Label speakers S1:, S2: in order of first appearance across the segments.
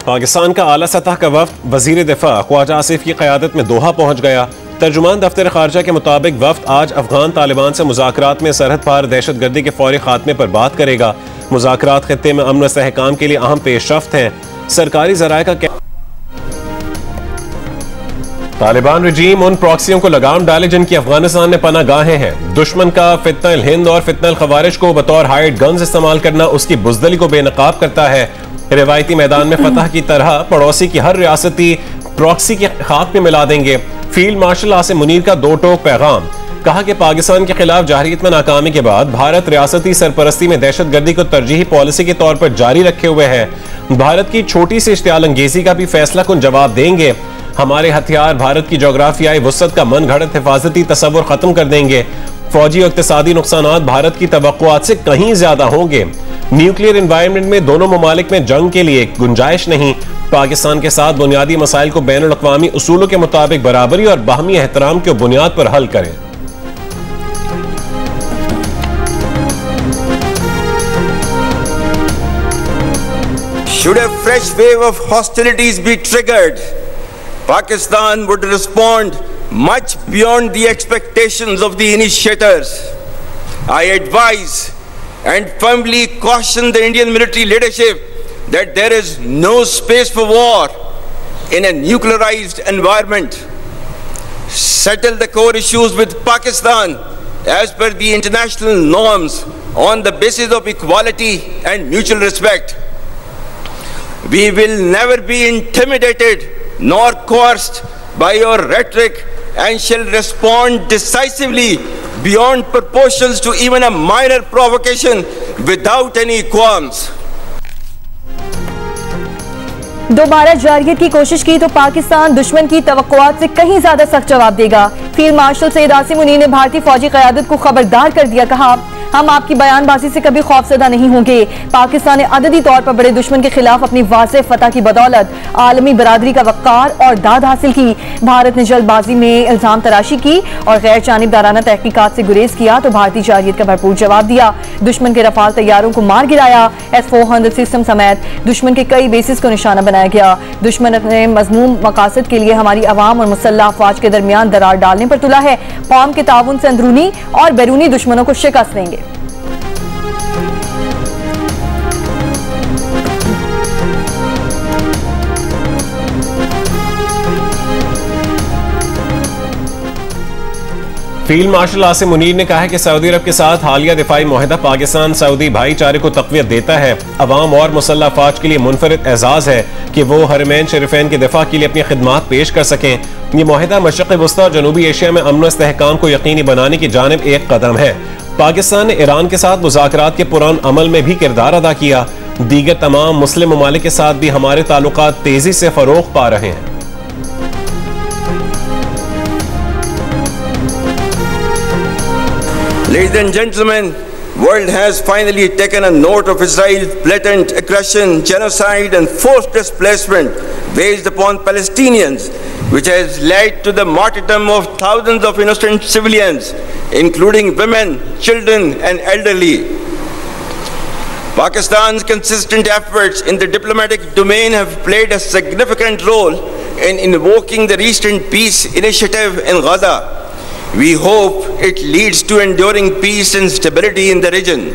S1: पाकिस्तान का आला सतह का वफ्द वजीर दिफा ख्वाजा आसिफ की क़यादत में दोहा पहुँच गया। तर्जुमान दफ्तर खारजा के मुताबिक वफ्द आज अफगान तालिबान से मुज़ाकरात में सरहद पार दहशत गर्दी के फौरी खात्मे पर बात करेगा। मुज़ाकरात खित्ते में अमन व इस्तेहकाम के लिए अहम पेशरफ्त हैं। सरकारी ज़राए का तालिबान रजीम उन प्रॉक्सियों को लगाम डाले जिनकी अफगानिस्तान में पनाह गाहें हैं। दुश्मन का फितनल हिंद और फितनल खवारिज को बतौर हाइड गन्स इस्तेमाल करना उसकी बुज़दली को बेनकाब करता है। रिवायती मैदान में फतह की तरह पड़ोसी की हर रियासती प्रॉक्सी के खाक में मिला देंगे। फील्ड मार्शल आसिम मुनीर का दो टोक पैगाम, कहा कि पाकिस्तान के खिलाफ जारहियत में नाकामी के बाद भारत रियासती सरपरस्ती में दहशत गर्दी को तरजीही पॉलिसी के तौर पर जारी रखे हुए है। भारत की छोटी सी इश्तियाल अंगेजी का भी फैसला कुन जवाब देंगे। हमारे हथियार भारत की जोग्राफियाई वुसअत का मन घड़त हिफाजती तसव्वुर खत्म कर देंगे। फौजी और इक्तिसादी नुकसानात भारत की तवक्कुआत से कहीं ज्यादा होंगे। न्यूक्लियर एनवायरनमेंट में दोनों ममालिक में जंग के लिए गुंजाइश नहीं। पाकिस्तान के साथ बुनियादी मसाइल को बैनुल अक़वामी उसूलों के मुताबिक बराबरी और बाहमी एहतराम की बुनियाद पर हल करें।
S2: Should a fresh wave of hostilities be triggered, Pakistan would respond much beyond the expectations of the initiators. I advise and firmly caution the Indian military leadership that there is no space for war in a nuclearized environment. Settle the core issues with Pakistan as per the international norms on the basis of equality and mutual respect. We will never be intimidated nor coerced by your rhetoric and shall respond decisively beyond proportions to even a minor provocation without any qualms.
S3: दोबारा जारहियत की कोशिश की तो पाकिस्तान दुश्मन की तवक्कुआत से कहीं ज्यादा सख्त जवाब देगा। फील्ड मार्शल सैयद आसिम मुनीर ने भारतीय फौजी क़यादत को खबरदार कर दिया, कहा हम आपकी बयानबाजी से कभी खौफजदा नहीं होंगे। पाकिस्तान ने अददी तौर पर बड़े दुश्मन के खिलाफ अपनी वाज़ेह फतह की बदौलत आलमी बरादरी का वक़ार और दाद हासिल की। भारत ने जल्दबाजी में इल्जाम तराशी की और गैर जानिबदाराना तहकीकात से गुरेज किया तो भारतीय जारहियत का भरपूर जवाब दिया। दुश्मन के रफाल तैयारों को मार गिराया। S-400 सिस्टम समेत दुश्मन के कई बेसिस को निशाना बनाया गया। दुश्मन अपने मज़मूम मकासद के लिए हमारी अवाम और मुसल्लह अफवाज के दरमियान दरार डालने पर तुला है। कौम के ताउन से अंदरूनी और बैरूनी दुश्मनों को शिकस्त देंगे।
S1: फील्ड मार्शल आसिम मुनीर ने कहा है कि सऊदी अरब के साथ हालिया दिफाई मुआहदा पाकिस्तान सऊदी भाईचारे को तक़वियत देता है। अवाम और मुसल्लह अफवाज के लिए मुनफरिद एजाज है कि वो हरमैन शरीफैन के दिफा के लिए अपनी खिदमात पेश कर सकें। ये मुआहदा मशरिक़ वस्ता और जनूबी एशिया में अमन व इस्तेहकाम को यकीनी बनाने की जानिब एक कदम है। पाकिस्तान ने ईरान के साथ मुज़ाकरात के पुरान अमल में भी किरदार अदा किया। दीगर तमाम मुस्लिम ममालिक के साथ भी हमारे ताल्लुकात तेजी से फरोग पा रहे हैं।
S2: Ladies and gentlemen, world has finally taken a note of Israel's blatant aggression, genocide and forced displacement waged upon Palestinians, which has led to the martyrdom of thousands of innocent civilians, including women, children and elderly. Pakistan's consistent efforts in the diplomatic domain have played a significant role in invoking the recent peace initiative in Gaza. We hope it leads to enduring peace and stability in the region.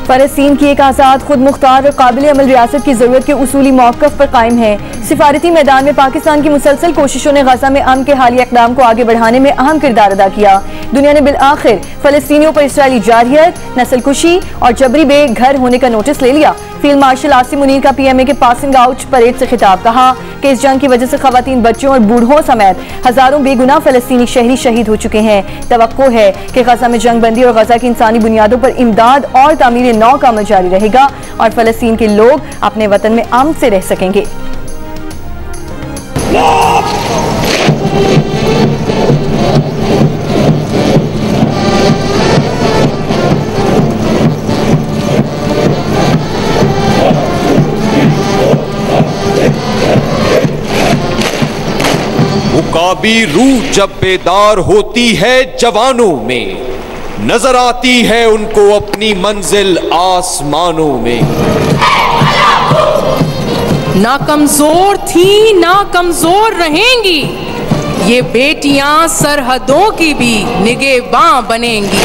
S3: फ़लस्तीन की एक आज़ाद खुद मुख्तार और काबिल अमल रियासत की ज़रूरत के उसूली मौक़िफ़ पर कायम है। सिफारती मैदान में पाकिस्तान की मुसलसल कोशिशों ने गज़ा में अमन के हालिया इक़दाम को आगे बढ़ाने में अहम किरदार अदा किया। दुनिया ने बिल आखिर फ़लस्तीनियों पर इसराइली जारहियत, नस्लकुशी और जबरी बेघर होने का नोटिस ले लिया। फील्ड मार्शल आसिम मुनीर का PMA के पासिंग आउट परेड से खिताब, कहा कि इस जंग की वजह से ख़वातीन, बच्चों और बूढ़ों समेत हज़ारों बेगुनाह फ़लस्तीनी शहरी शहीद हो चुके हैं। तवक्को है कि गज़ा में जंग बंदी और गज़ा की इंसानी बुनियादों पर इमदाद और तामीर नौ का अमल जारी रहेगा और फ़लस्तीन के लोग अपने वतन में अमन से रह सकेंगे।
S4: मुकाबी रूह जब बेदार होती है जवानों में, नजर आती है उनको अपनी मंजिल आसमानों में।
S5: ना कमजोर थी ना कमजोर रहेंगी, ये बेटियां सरहदों की भी निगहबां बनेंगी।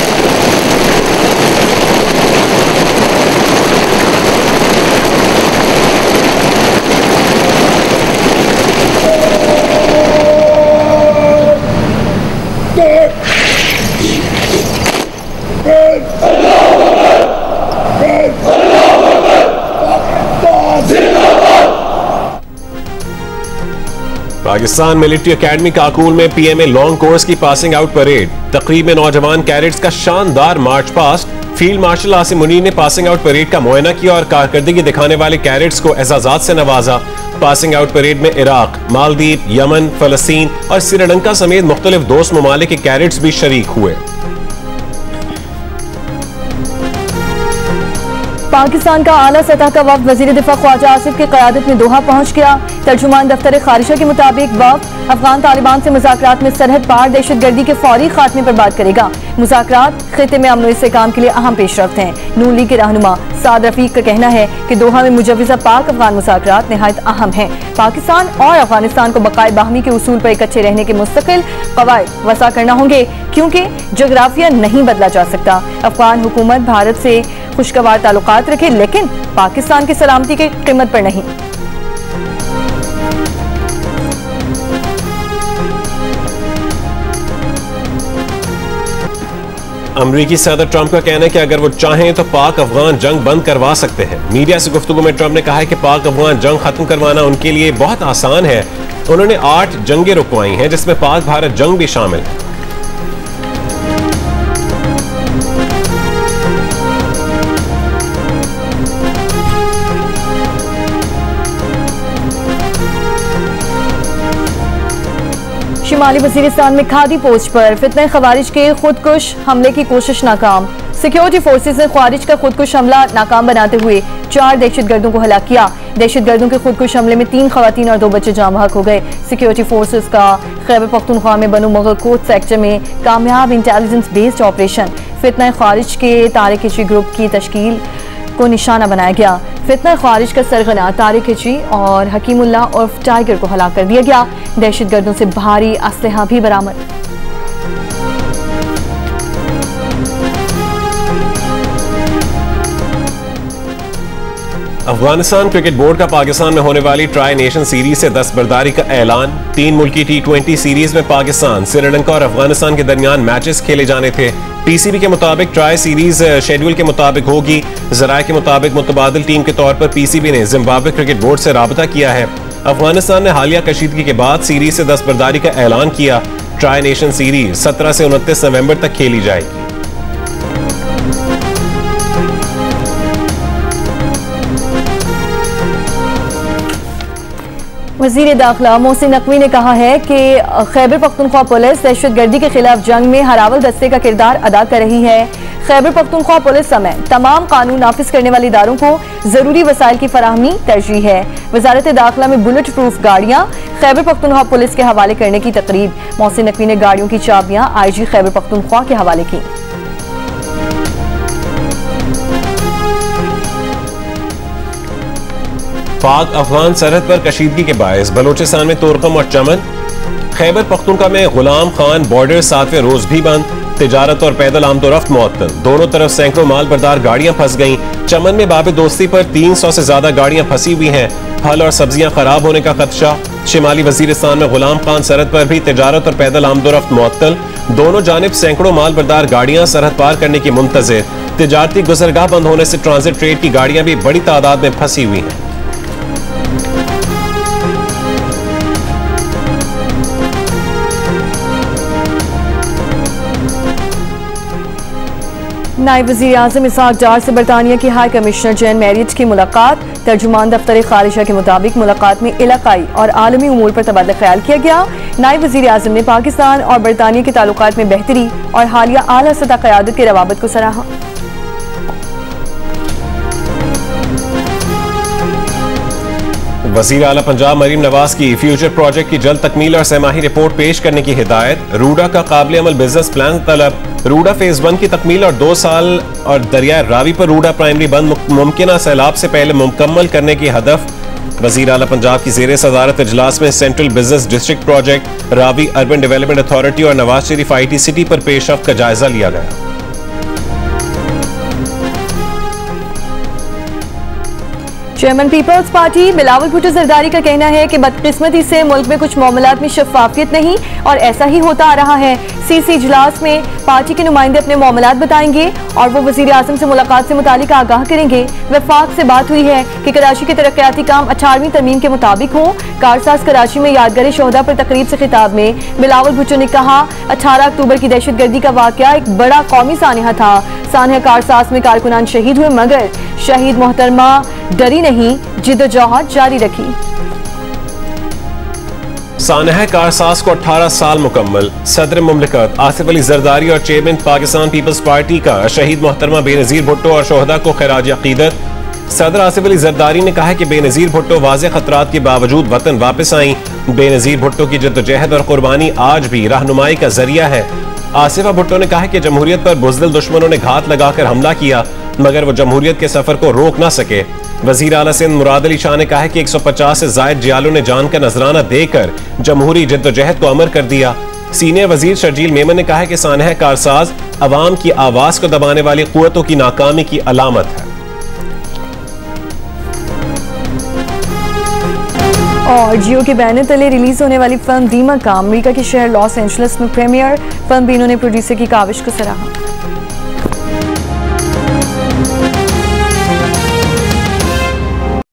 S1: पाकिस्तान मिलिट्री एकेडमी काकूल में पीएमए लॉन्ग कोर्स की पासिंग आउट परेड। तकरीब में नौजवान कैडेट्स का शानदार march past. Field marshal Asim Munir ने पासिंग आउट परेड का मुआयना किया और कारकर्दगी दिखाने वाले कैडेट्स को एजाजात से नवाजा। पासिंग आउट परेड में इराक, मालदीव, यमन, फलस्तीन और श्रीलंका समेत मुख्तलिफ दोस्त ममालिक के कैडेट्स भी शरीक हुए।
S3: पाकिस्तान का आला सतह का वफ्द वजीर दिफा ख्वाजा आसिफ की क़यादत में दोहा पहुंच गया। तर्जुमान दफ्तर खारिजा के मुताबिक वफ्द अफगान तालिबान से मुज़ाकरात में सरहद पार दहशतगर्दी के फौरी खात्मे पर बात करेगा। मुज़ाकरात खिते में अमन इस्तेहकाम के लिए अहम पेशरफ्त हैं। नून लीग के रहनुमा साद रफीक का कहना है कि दोहा में मुजव्वज़ा पाक अफगान मुज़ाकरात निहायत अहम हैं। पाकिस्तान और अफगानिस्तान को बकाए बाहमी के उसूल पर इकट्ठे रहने के मुस्तकिल कवायद वसा करना होंगे, क्योंकि जोग्राफिया नहीं बदला जा सकता। अफगान हुकूमत भारत से खुशगवार ताल्लुकात रखे, लेकिन पाकिस्तान की सलामती की कीमत पर नहीं।
S1: अमरीकी सदर ट्रंप का कहना है कि अगर वो चाहें तो पाक अफगान जंग बंद करवा सकते हैं। मीडिया से गुफ्तगू में ट्रंप ने कहा है कि पाक अफगान जंग खत्म करवाना उनके लिए बहुत आसान है। उन्होंने 8 जंगें रुकवाई हैं, जिसमें पाक भारत जंग भी शामिल है।
S3: शिमाली वजीरिस्तान में खादी पोस्ट पर फितने खवारिज के खुदकुश हमले की कोशिश नाकाम। सिक्योरिटी फोर्सेज ने खवारिज का खुदकुश हमला नाकाम बनाते हुए 4 दहशतगर्दों को हलाक किया। दहशतगर्दों के खुदकुश हमले में 3 खवातीन और 2 बच्चे जाँ बहक हो गए। सिक्योरिटी फोर्सेज का खैबर पख्तूनख्वा में बनू मुगल कोट सेक्टर में कामयाब इंटेलिजेंस बेस्ड ऑपरेशन फितना खवारिज के तारिक हिजरी ग्रुप की तश्कील को निशाना बनाया गया। फितना ख्वारिज का सरगना तारिक हिजरी और हकीमुल्लाह उर्फ टाइगर को हलाक कर दिया गया। दहशतगर्दों से भारी असलहा भी बरामद।
S1: अफगानिस्तान क्रिकेट बोर्ड का पाकिस्तान में होने वाली ट्राई नेशन सीरीज से दस्तबरदारी का ऐलान। 3 मुल्की T20 सीरीज में पाकिस्तान, श्रीलंका और अफगानिस्तान के दरमियान मैचेस खेले जाने थे। पीसीबी के मुताबिक ट्राई सीरीज शेड्यूल के मुताबिक होगी। जराये के मुताबिक मुतबादिल टीम के तौर पर पीसीबी ने जिम्बाब्वे क्रिकेट बोर्ड से राबता किया है। अफगानिस्तान ने हालिया कशीदगी के बाद सीरीज से दस्तबरदारी का ऐलान किया। ट्राई नेशन सीरीज 17 से 29 नवंबर तक खेली जाएगी।
S3: वज़ीर दाखिला मोहसिन नकवी ने कहा है कि खैबर पख्तूनख्वा पुलिस दहशतगर्दी के खिलाफ जंग में हरावल दस्ते का किरदार अदा कर रही है। खैबर पख्तूनख्वा पुलिस समेत तमाम कानून नाफिज करने वाले इदारों को जरूरी वसाइल की फराहमी तरजीह है। वजारत दाखिला में बुलेट प्रूफ गाड़ियां खैबर पख्तूनख्वा पुलिस के हवाले करने की तकरीब। मोहसिन नकवी ने गाड़ियों की चाबियां IG खैबर पख्तूनख्वा के हवाले की।
S1: पाक अफगान सरहद पर कशीदगी के बायस बलोचिस्तान में तोरकम और चमन। खैबर पख्तूनख्वा में गुलाम खान बॉर्डर 7वें रोज भी बंद। तिजारत और पैदल आमदोरफ्त मुअत्तल। दोनों तरफ सैकड़ों माल बरदार गाड़ियां फंस गईं। चमन में बाब दोस्ती पर 300 से ज्यादा गाड़ियां फंसी हुई हैं। फल और सब्जियां खराब होने का खदशा। शिमाली वजीरिस्तान में गुलाम खान सरहद पर भी तिजारत और पैदल आमदोरफ्त मुअत्तल। दोनों जानिब सैकड़ों माल बरदार गाड़ियां सरहद पार करने की मुंतजिर। तिजारती गुजरगाह बंद होने से ट्रांजिट ट्रेड की गाड़ियां भी बड़ी तादाद में फंसी हुई हैं।
S3: नायब वज़ीर आज़म इसहाक डार से बरतानिया की हाई कमिश्नर जैन मैरियट की मुलाकात। तर्जुमान दफ्तर खारिजा के मुताबिक मुलाकात में इलाकाई और आलमी उमूर पर तबादला ख्याल किया गया। नायब वज़ीर आज़म ने पाकिस्तान और बरतानिया के ताल्लुकात में बेहतरी और हालिया आला सतह क़यादत के रवाबत को सराहा।
S1: वज़ीर आला पंजाब मरीम नवाज की फ्यूचर प्रोजेक्ट की जल्द तकमील और सहमाही रिपोर्ट पेश करने की हिदायत। रूडा का काबिल अमल बिजनेस प्लान तलब। रूडा फेज 1 की तकमील और 2 साल और दरिया रावी पर रूडा प्राइमरी बंद मुमकिन सैलाब से पहले मुकम्मल करने की हदफ। वजीर आला पंजाब की ज़ेरे सदारत इजलास में central business district project, Ravi urban development authority और नवाज शरीफ IT सिटी पर पेशरफ्त का जायजा लिया गया।
S3: Chairman peoples party Bilawal Bhutto Zardari का कहना है कि बदकिस्मती से मुल्क में कुछ मामलात में शफाफियत नहीं और ऐसा ही होता आ रहा है। CC इजलास में पार्टी के नुमाइंदे अपने मामलात बताएंगे और वो वजीर आजम से मुलाकात से मुतालिक आगाह करेंगे। वफाक से बात हुई है कि कराची के तरक्याती काम 18वीं तरमीम के मुताबिक हो। कारसाज कराची में यादगार शोहदा पर तकरीब से खिताब में बिलावल भुट्टो ने कहा, 18 अक्टूबर की दहशतगर्दी का वाकया एक बड़ा कौमी सानहा था। सानहा कारसाज में कारकुनान शहीद हुए मगर शहीद मोहतरमा डरी नहीं, जिद्दोजहद जारी रखी।
S1: सानहा कारसाज को 18 साल मुकम्मल। सदर मुमलिकत आसिफ अली जरदारी और चेयरमैन पाकिस्तान पीपल्स पार्टी का शहीद मोहतरमा बेनजीर भुट्टो और शोहदा को खिराज अकीदत। सदर आसिफ अली जरदारी ने कहा कि बेनजीर भुट्टो वाज़े खतरात के बावजूद वतन वापस आई। बेनजीर भुट्टो की जद्दोजहद और कुर्बानी आज भी रहनुमाई का जरिया है। आसिफा भुट्टो ने कहा कि जमहूरियत पर बुज़दिल दुश्मनों ने घात लगाकर हमला किया मगर वो जमहूरियत के सफर को रोक ना सके। वजीर आला सिंध मुराद अली शाह ने कहा कि 150 से जायद जियालों ने जान का नजराना देकर जमहूरी जद्दोजहद को अमर कर दिया। सीनियर वजीर शर्जील मेमन ने कहा कि सानहा कारसाज अवाम की आवाज को दबाने वाली कुव्वतों की नाकामी की अलामत है।
S3: और जियो के बैनर तले रिलीज होने वाली फिल्म दीमक का अमेरिका के शहर लॉस एंजलिस में प्रीमियर। फिल्म भी इन्होंने प्रोड्यूसर की काविश को सराहा।